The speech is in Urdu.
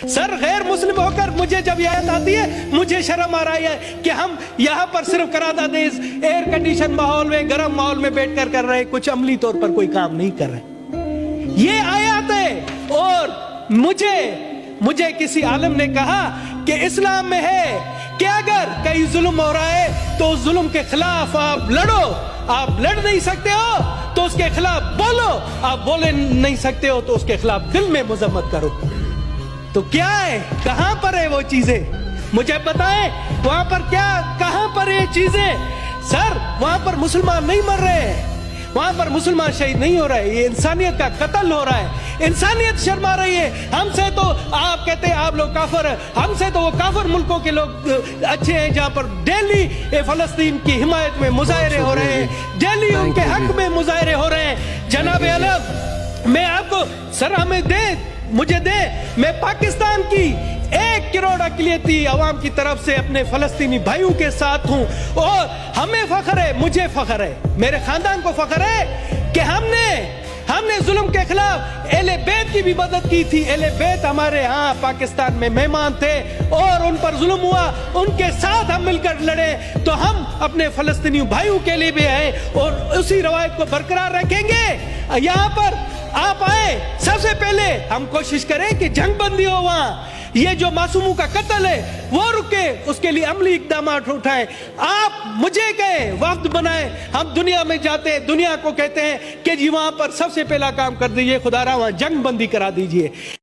سر غیر مسلم ہو کر مجھے جب یہ آیت آتی ہے مجھے شرم آ رہی ہے کہ ہم یہاں پر صرف قرارداد ایئر کنڈیشن ماحول میں گرم ماحول میں بیٹھ کر کر رہے، کچھ عملی طور پر کوئی کام نہیں کر رہے۔ یہ آیات ہے، اور مجھے کسی عالم نے کہا کہ اسلام میں ہے کہ اگر کہیں ظلم ہو رہا ہے تو اس ظلم کے خلاف آپ لڑو، آپ لڑ نہیں سکتے ہو تو اس کے خلاف بولو، آپ بولے نہیں سکتے ہو تو اس کے خلاف دل میں مذمت کرو۔ تو کیا ہے، کہاں پر ہے وہ چیزیں؟ مجھے بتائیں وہاں پر کہاں پر یہ چیزیں؟ سر وہاں پر مسلمان نہیں مر رہے ہیں، وہاں پر مسلمان شہید نہیں ہو رہے، یہ انسانیت کا قتل ہو رہا ہے، انسانیت شرما رہی ہے۔ ہم سے تو آپ کہتے ہیں آپ لوگ کافر ہیں، ہم سے تو وہ کافر ملکوں کے لوگ اچھے ہیں جہاں پر ڈیلی فلسطین کی حمایت میں مظاہرے ہو رہے ہیں، ڈیلی ان کے حق میں مظاہرے ہو رہے ہیں۔ جناب علم میں آپ کو سر ہمیں مجھے دے، میں پاکستان کی 1 کروڑ اقلیتی عوام کی طرف سے اپنے فلسطینی بھائیوں کے ساتھ ہوں، اور ہمیں فخر ہے، مجھے فخر ہے، میرے خاندان کو فخر ہے کہ ہم نے ظلم کے خلاف اہل بیت کی بھی مدد کی تھی۔ اہل بیت ہمارے ہاں پاکستان میں مہمان تھے اور ان پر ظلم ہوا، ان کے ساتھ ہم مل کر لڑے، تو ہم اپنے فلسطینی بھائیوں کے لیے بھی ہیں اور اسی روایت کو برقرار رکھیں گے۔ یہاں پر آپ آئے، سب سے پہلے ہم کوشش کریں کہ جنگ بندی ہو، وہاں یہ جو معصوموں کا قتل ہے وہ رکے، اس کے لیے عملی اقدامات اٹھائیں۔ آپ مجھے کہیں وفد بنائیں، ہم دنیا میں جاتے ہیں، دنیا کو کہتے ہیں کہ جی وہاں پر سب سے پہلا کام کر دیجئے، خدا را وہاں جنگ بندی کرا دیجئے۔